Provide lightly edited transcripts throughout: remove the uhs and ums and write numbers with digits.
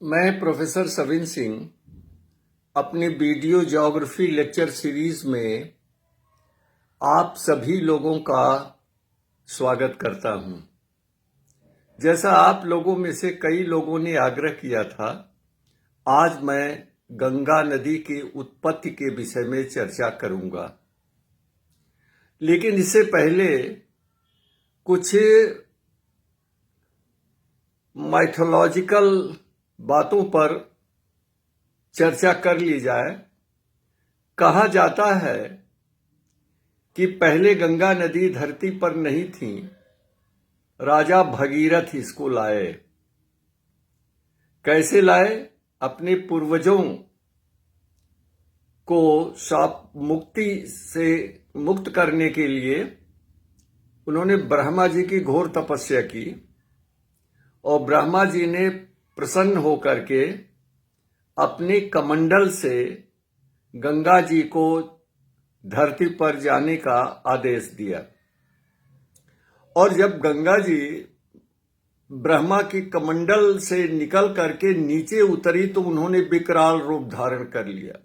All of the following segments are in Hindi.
मैं प्रोफेसर सविन सिंह अपनी वीडियो ज्योग्राफी लेक्चर सीरीज में आप सभी लोगों का स्वागत करता हूं। जैसा आप लोगों में से कई लोगों ने आग्रह किया था, आज मैं गंगा नदी की उत्पत्ति के विषय में चर्चा करूंगा। लेकिन इससे पहले कुछ माइथोलॉजिकल बातों पर चर्चा कर ली जाए। कहा जाता है कि पहले गंगा नदी धरती पर नहीं थी, राजा भगीरथ इसको लाए। कैसे लाए? अपने पूर्वजों को शाप मुक्ति से मुक्त करने के लिए उन्होंने ब्रह्मा जी की घोर तपस्या की और ब्रह्मा जी ने प्रसन्न होकर के अपने कमंडल से गंगा जी को धरती पर जाने का आदेश दिया। और जब गंगा जी ब्रह्मा की कमंडल से निकल करके नीचे उतरी तो उन्होंने विकराल रूप धारण कर लिया।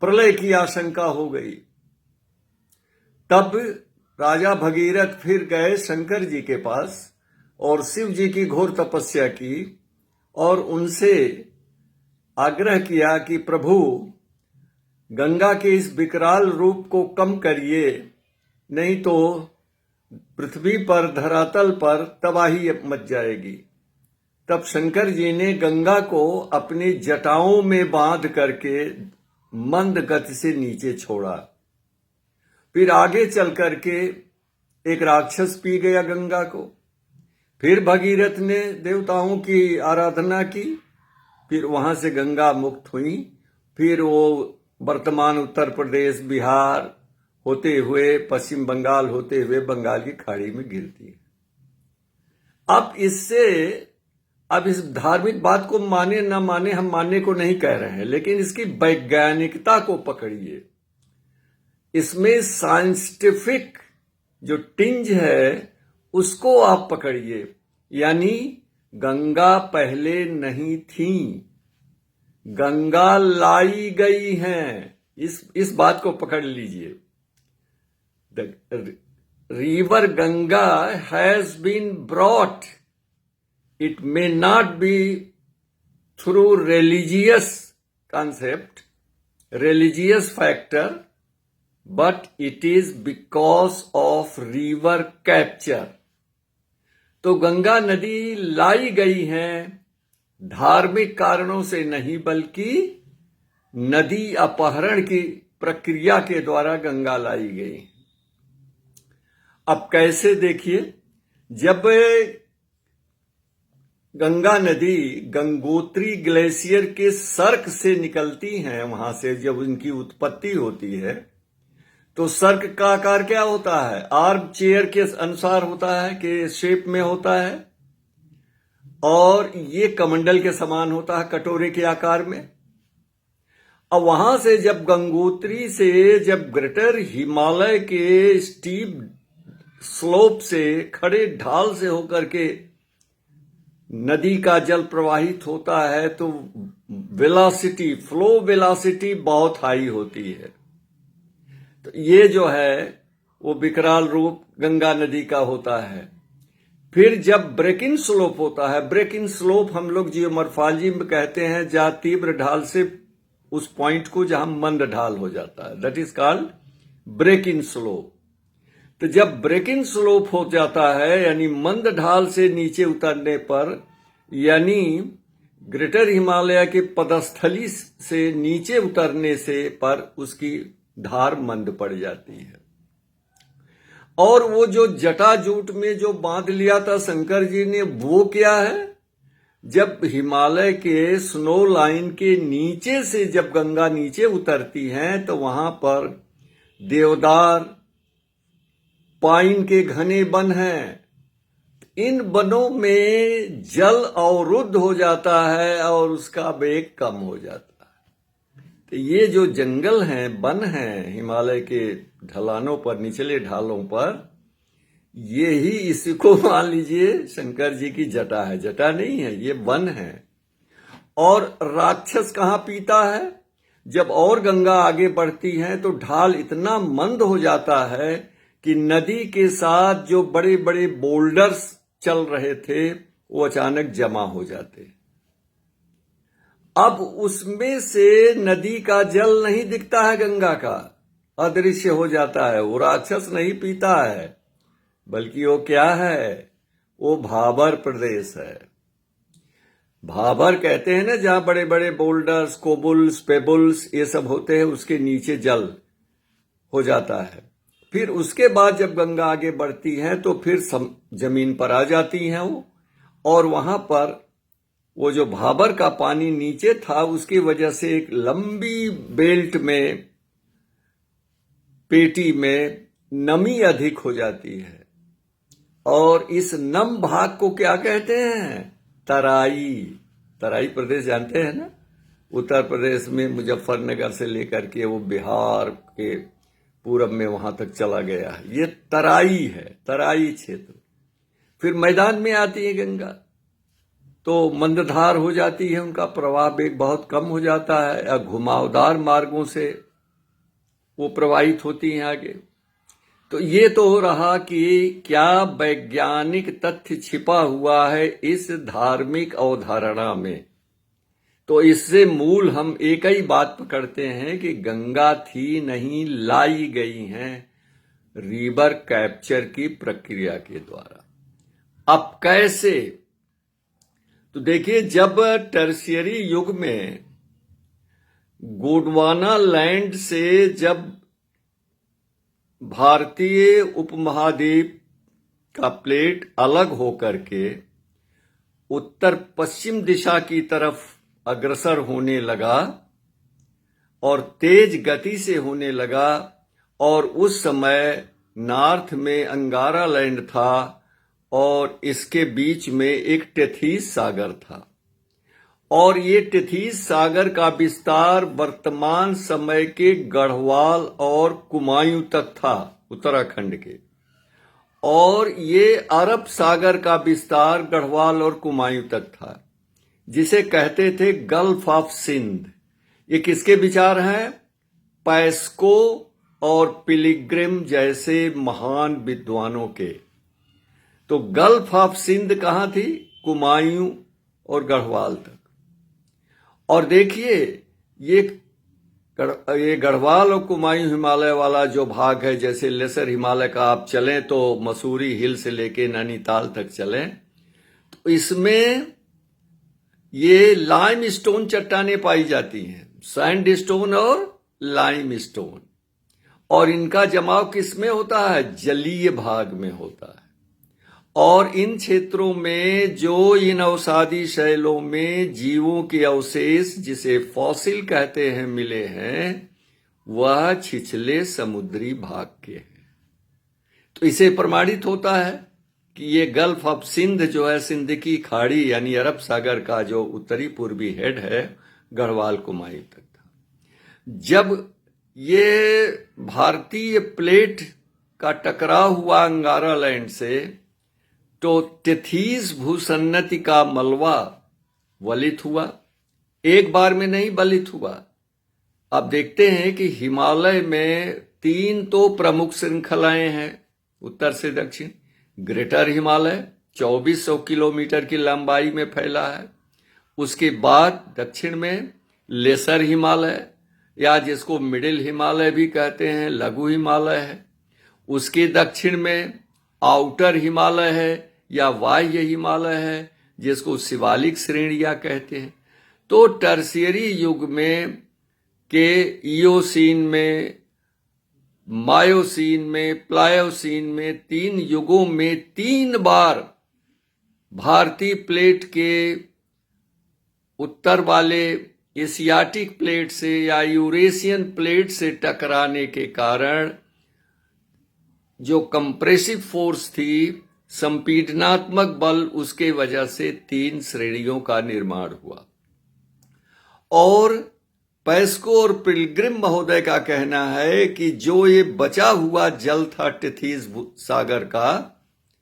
प्रलय की आशंका हो गई। तब राजा भगीरथ फिर गए शंकर जी के पास और शिव जी की घोर तपस्या की और उनसे आग्रह किया कि प्रभु, गंगा के इस विकराल रूप को कम करिए, नहीं तो पृथ्वी पर धरातल पर तबाही मच जाएगी। तब शंकर जी ने गंगा को अपनी जटाओं में बांध करके मंद गति से नीचे छोड़ा। फिर आगे चल करके एक राक्षस पी गया गंगा को। फिर भगीरथ ने देवताओं की आराधना की, फिर वहां से गंगा मुक्त हुई। फिर वो वर्तमान उत्तर प्रदेश, बिहार होते हुए पश्चिम बंगाल होते हुए बंगाल की खाड़ी में गिरती है। अब इस धार्मिक बात को माने ना माने, हम मानने को नहीं कह रहे हैं, लेकिन इसकी वैज्ञानिकता को पकड़िए। इसमें साइंटिफिक जो टिंज है उसको आप पकड़िए। यानी गंगा पहले नहीं थी, गंगा लाई गई है। इस बात को पकड़ लीजिए। The river Ganga has been brought. It may not be through religious concept, religious factor, but it is because of river capture. तो गंगा नदी लाई गई है धार्मिक कारणों से नहीं, बल्कि नदी अपहरण की प्रक्रिया के द्वारा गंगा लाई गई। अब कैसे? देखिए, जब गंगा नदी गंगोत्री ग्लेशियर के सर्क से निकलती हैं, वहां से जब उनकी उत्पत्ति होती है तो सर्क का आकार क्या होता है? आर्म चेयर के अनुसार होता है, के शेप में होता है, और ये कमंडल के समान होता है, कटोरे के आकार में। अब वहां से जब गंगोत्री से जब ग्रेटर हिमालय के स्टीप स्लोप से, खड़े ढाल से होकर के नदी का जल प्रवाहित होता है तो वेलोसिटी, फ्लो वेलोसिटी बहुत हाई होती है। तो ये जो है वो विकराल रूप गंगा नदी का होता है। फिर जब ब्रेक इन स्लोप होता है, ब्रेक इन स्लोप हम लोग जियोमॉर्फोलॉजी में कहते हैं जहां तीव्र ढाल से उस पॉइंट को जहां मंद ढाल हो जाता है, that is called break in slope. तो जब ब्रेक इन स्लोप हो जाता है, यानी मंद ढाल से नीचे उतरने पर, यानी ग्रेटर हिमालय के पदस्थली से नीचे उतरने से पर उसकी धार मंद पड़ जाती है। और वो जो जटाजूट में जो बांध लिया था शंकर जी ने, वो क्या है? जब हिमालय के स्नो लाइन के नीचे से जब गंगा नीचे उतरती है तो वहां पर देवदार, पाइन के घने वन हैं। इन वनों में जल अवरुद्ध हो जाता है और उसका वेग कम हो जाता है। तो ये जो जंगल हैं, वन हैं हिमालय के ढलानों पर, निचले ढालों पर, ये ही इसको मान लीजिए शंकर जी की जटा है। जटा नहीं है, ये वन है। और राक्षस कहाँ पीता है? जब और गंगा आगे बढ़ती है तो ढाल इतना मंद हो जाता है कि नदी के साथ जो बड़े बड़े बोल्डर्स चल रहे थे वो अचानक जमा हो जाते। अब उसमें से नदी का जल नहीं दिखता है, गंगा का अदृश्य हो जाता है। वो राक्षस नहीं पीता है, बल्कि वो क्या है? वो भाबर प्रदेश है। भाबर कहते हैं ना, जहां बड़े बड़े बोल्डर्स, कोबुल्स, पेबुल्स ये सब होते हैं, उसके नीचे जल हो जाता है। फिर उसके बाद जब गंगा आगे बढ़ती है तो फिर जमीन पर आ जाती हैं वो, और वहां पर वो जो भाबर का पानी नीचे था उसकी वजह से एक लंबी बेल्ट में, पेटी में नमी अधिक हो जाती है, और इस नम भाग को क्या कहते हैं? तराई। तराई प्रदेश जानते हैं ना, उत्तर प्रदेश में मुजफ्फरनगर से लेकर के वो बिहार के पूरब में वहां तक चला गया है। ये तराई है, तराई क्षेत्र। फिर मैदान में आती है गंगा तो मंदधार हो जाती है, उनका प्रवाह वेग बहुत कम हो जाता है, या घुमावदार मार्गों से वो प्रवाहित होती हैं आगे। तो ये तो हो रहा कि क्या वैज्ञानिक तथ्य छिपा हुआ है इस धार्मिक अवधारणा में। तो इससे मूल हम एक ही बात पकड़ते हैं कि गंगा थी नहीं, लाई गई हैं रिवर कैप्चर की प्रक्रिया के द्वारा। अब कैसे? तो देखिए, जब टर्शियरी युग में गोंडवाना लैंड से जब भारतीय उपमहाद्वीप का प्लेट अलग होकर के उत्तर पश्चिम दिशा की तरफ अग्रसर होने लगा और तेज गति से होने लगा, और उस समय नॉर्थ में अंगारा लैंड था और इसके बीच में एक टेथीस सागर था, और ये टेथीस सागर का विस्तार वर्तमान समय के गढ़वाल और कुमायूं तक था, उत्तराखंड के, और ये अरब सागर का विस्तार गढ़वाल और कुमायूं तक था, जिसे कहते थे गल्फ ऑफ सिंध। ये किसके विचार हैं? पैस्को और पिलग्रिम जैसे महान विद्वानों के। तो गल्फ ऑफ सिंध कहां थी? कुमायूं और गढ़वाल तक। और देखिए, ये गढ़वाल और कुमायूं हिमालय वाला जो भाग है, जैसे लेसर हिमालय का आप चलें तो मसूरी हिल से लेके नैनीताल तक चलें, तो इसमें ये लाइम स्टोन चट्टानें पाई जाती हैं, सैंड स्टोन और लाइम स्टोन, और इनका जमाव किसमें होता है? जलीय भाग में होता है। और इन क्षेत्रों में जो इन अवसादी शैलों में जीवों के अवशेष, जिसे फॉसिल कहते हैं, मिले हैं, वह छिछले समुद्री भाग के हैं। तो इसे प्रमाणित होता है कि ये गल्फ ऑफ सिंध जो है, सिंध की खाड़ी यानी अरब सागर का जो उत्तरी पूर्वी हेड है, गढ़वाल कुमायूं तक था। जब ये भारतीय प्लेट का टकराव हुआ अंगारा लैंड से, तो टेथीस भूसन्नति का मलबा वलित हुआ। एक बार में नहीं वलित हुआ। अब देखते हैं कि हिमालय में 3 तो प्रमुख श्रृंखलाएं हैं उत्तर से दक्षिण। ग्रेटर हिमालय 2400 किलोमीटर की लंबाई में फैला है। उसके बाद दक्षिण में लेसर हिमालय, या जिसको मिडिल हिमालय भी कहते हैं, लघु हिमालय है। उसके दक्षिण में आउटर हिमालय है या बाह्य हिमालय है, जिसको शिवालिक श्रेणियां कहते हैं। तो टर्शियरी युग में के इयोसीन में, मायोसीन में, प्लायोसीन में, 3 युगों में 3 बार भारतीय प्लेट के उत्तर वाले एशियाटिक प्लेट से या यूरेशियन प्लेट से टकराने के कारण जो कंप्रेसिव फोर्स थी, संपीडनात्मक बल, उसके वजह से 3 श्रेणियों का निर्माण हुआ। और पैस्को और पिलग्रिम महोदय का कहना है कि जो ये बचा हुआ जल था टेथीस सागर का,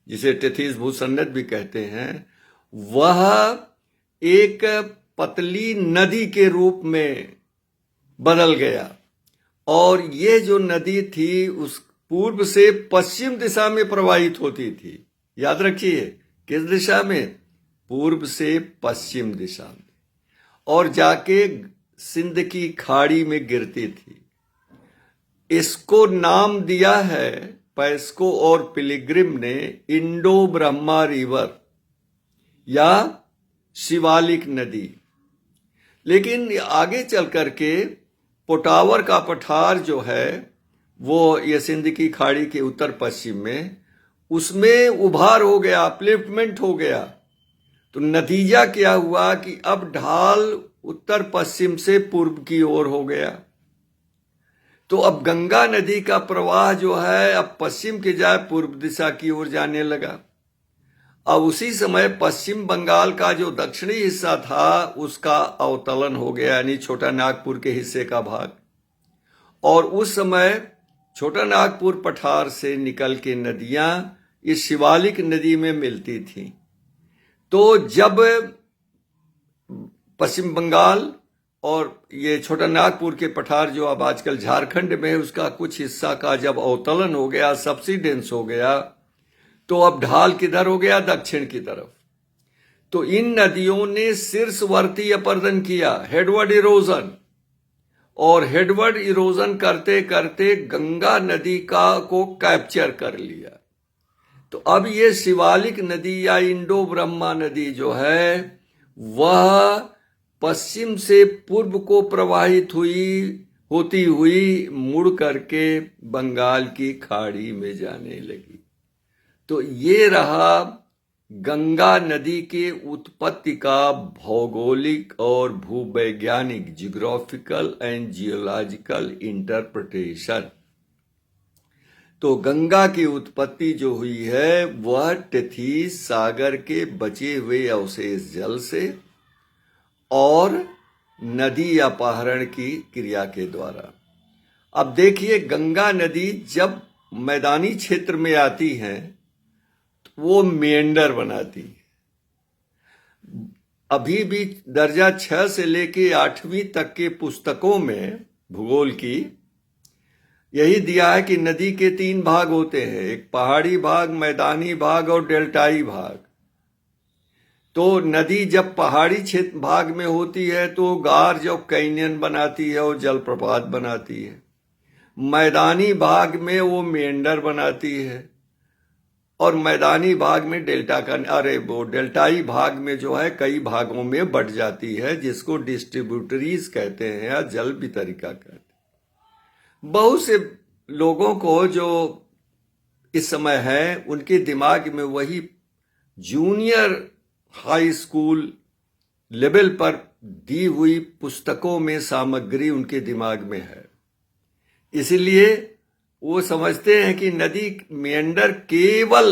जिसे टेथीस भूसन्नत भी कहते हैं, वह एक पतली नदी के रूप में बदल गया। और ये जो नदी थी उस पूर्व से पश्चिम दिशा में प्रवाहित होती थी। याद रखिए, किस दिशा में? पूर्व से पश्चिम दिशा में, और जाके सिंध की खाड़ी में गिरती थी। इसको नाम दिया है पेस्को और पिलग्रिम ने इंडो ब्रह्मा रिवर या शिवालिक नदी। लेकिन आगे चल करके पोटावर का पठार जो है वो ये सिंध की खाड़ी के उत्तर पश्चिम में, उसमें उभार हो गया, अपलिफ्टमेंट हो गया। तो नतीजा क्या हुआ कि अब ढाल उत्तर पश्चिम से पूर्व की ओर हो गया। तो अब गंगा नदी का प्रवाह जो है अब पश्चिम के जाए पूर्व दिशा की ओर जाने लगा। अब उसी समय पश्चिम बंगाल का जो दक्षिणी हिस्सा था उसका अवतलन हो गया, यानी छोटा नागपुर के हिस्से का भाग। और उस समय छोटा नागपुर पठार से निकल के नदियां इस शिवालिक नदी में मिलती थीं। तो जब पश्चिम बंगाल और ये छोटा नागपुर के पठार जो अब आजकल झारखंड में है उसका कुछ हिस्सा का जब अवतलन हो गया, सबसिडेंस हो गया, तो अब ढाल किधर हो गया? दक्षिण की तरफ। तो इन नदियों ने शीर्षवर्ती अपर्दन किया, हेडवर्ड इरोजन, और हेडवर्ड इरोजन करते करते गंगा नदी को कैप्चर कर लिया। तो अब ये शिवालिक नदी या इंडो ब्रह्मा नदी जो है वह पश्चिम से पूर्व को प्रवाहित होती हुई मुड़ करके बंगाल की खाड़ी में जाने लगी। तो ये रहा गंगा नदी के उत्पत्ति का भौगोलिक और भूवैज्ञानिक, जियोग्राफिकल एंड जियोलॉजिकल इंटरप्रिटेशन। तो गंगा की उत्पत्ति जो हुई है वह टेथीस सागर के बचे हुए अवशेष जल से और नदी अपहरण की क्रिया के द्वारा। अब देखिए, गंगा नदी जब मैदानी क्षेत्र में आती है तो वो मेंडर बनाती है। अभी भी दर्जा 6 से लेके 8वीं तक के पुस्तकों में भूगोल की यही दिया है कि नदी के 3 भाग होते हैं, एक पहाड़ी भाग, मैदानी भाग और डेल्टाई भाग। तो नदी जब पहाड़ी क्षेत्र भाग में होती है तो गार जो कैनियन बनाती है और जलप्रपात बनाती है। मैदानी भाग में वो मेंडर बनाती है, और मैदानी भाग में डेल्टाई भाग में जो है कई भागों में बट जाती है, जिसको डिस्ट्रीब्यूटरीज कहते हैं या जल वितरिका कहते हैं। बहुत से लोगों को जो इस समय है उनके दिमाग में वही जूनियर हाई स्कूल लेवल पर दी हुई पुस्तकों में सामग्री उनके दिमाग में है, इसलिए वो समझते हैं कि नदी मेंडर केवल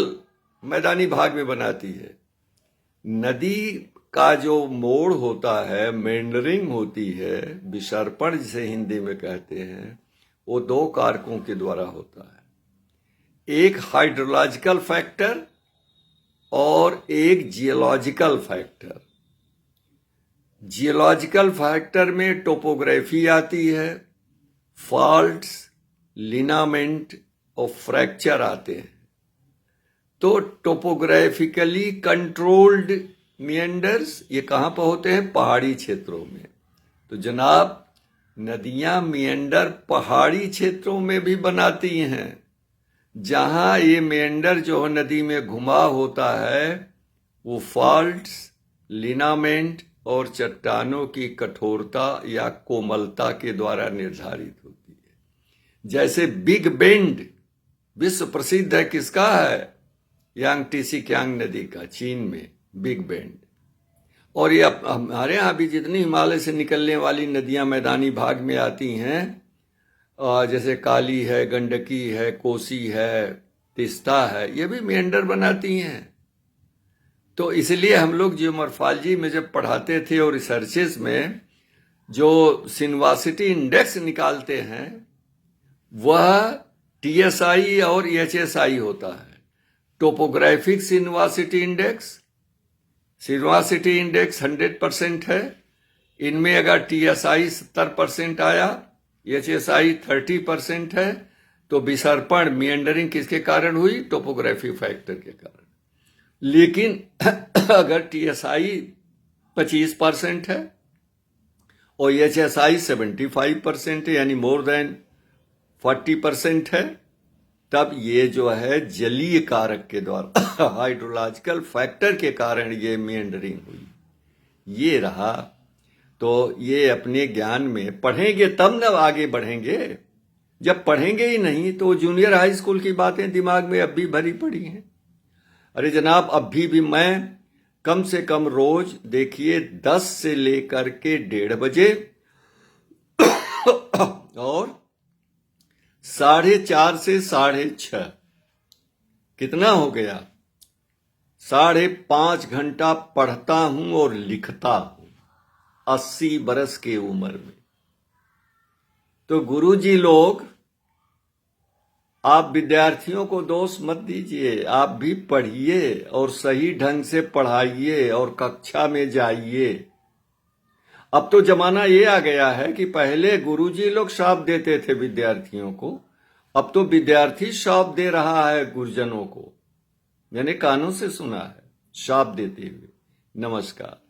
मैदानी भाग में बनाती है। नदी का जो मोड़ होता है, मेंडरिंग होती है, विसर्पण जिसे हिंदी में कहते हैं, वो 2 कारकों के द्वारा होता है, एक हाइड्रोलॉजिकल फैक्टर और एक जियोलॉजिकल फैक्टर। जियोलॉजिकल फैक्टर में टोपोग्राफी आती है, फॉल्ट्स, लिनामेंट और फ्रैक्चर आते हैं। तो टोपोग्राफिकली कंट्रोल्ड मिएंडर्स ये कहां पर होते हैं? पहाड़ी क्षेत्रों में। तो जनाब, नदियां मिएंडर पहाड़ी क्षेत्रों में भी बनाती हैं, जहां ये मेंडर जो नदी में घुमा होता है वो फॉल्ट्स, लिनामेंट और चट्टानों की कठोरता या कोमलता के द्वारा निर्धारित होती है। जैसे बिग बेंड विश्व प्रसिद्ध है, किसका है? यांगटीसी कियांग नदी का, चीन में बिग बेंड। और ये हमारे यहाँ भी जितनी हिमालय से निकलने वाली नदियां मैदानी भाग में आती हैं, जैसे काली है, गंडकी है, कोसी है, तिस्ता है, ये भी मेंडर बनाती हैं। तो इसलिए हम लोग जियोमॉर्फोलॉजी में जब पढ़ाते थे और रिसर्चेस में जो सिनवासिटी इंडेक्स निकालते हैं वह टीएसआई और एचएसआई होता है। टोपोग्राफिक सिनवासिटी इंडेक्स 100% है, इनमें अगर TSI 70% आया, HSI 30% है, तो विसर्पण मिएंडरिंग किसके कारण हुई? टोपोग्राफी फैक्टर के कारण। लेकिन अगर TSI 25% है और HSI 75% है, यानी मोर देन 40% है, तब ये जो है जलीय कारक के द्वारा हाइड्रोलॉजिकल फैक्टर के कारण ये मिएंडरिंग हुई। ये रहा। तो ये अपने ज्ञान में पढ़ेंगे तब न आगे बढ़ेंगे। जब पढ़ेंगे ही नहीं तो जूनियर हाई स्कूल की बातें दिमाग में अब भी भरी पड़ी हैं। अरे जनाब, अभी भी मैं कम से कम रोज देखिए 10 से लेकर के 1:30 बजे और 4:30 से 6:30, कितना हो गया? 5.5 घंटा पढ़ता हूं और लिखता हूं 80 बरस के उम्र में। तो गुरुजी लोग, आप विद्यार्थियों को दोष मत दीजिए, आप भी पढ़िए और सही ढंग से पढ़ाइए और कक्षा में जाइए। अब तो जमाना ये आ गया है कि पहले गुरुजी लोग शाप देते थे विद्यार्थियों को, अब तो विद्यार्थी शाप दे रहा है गुरुजनों को। मैंने कानों से सुना है शाप देते हुए। नमस्कार।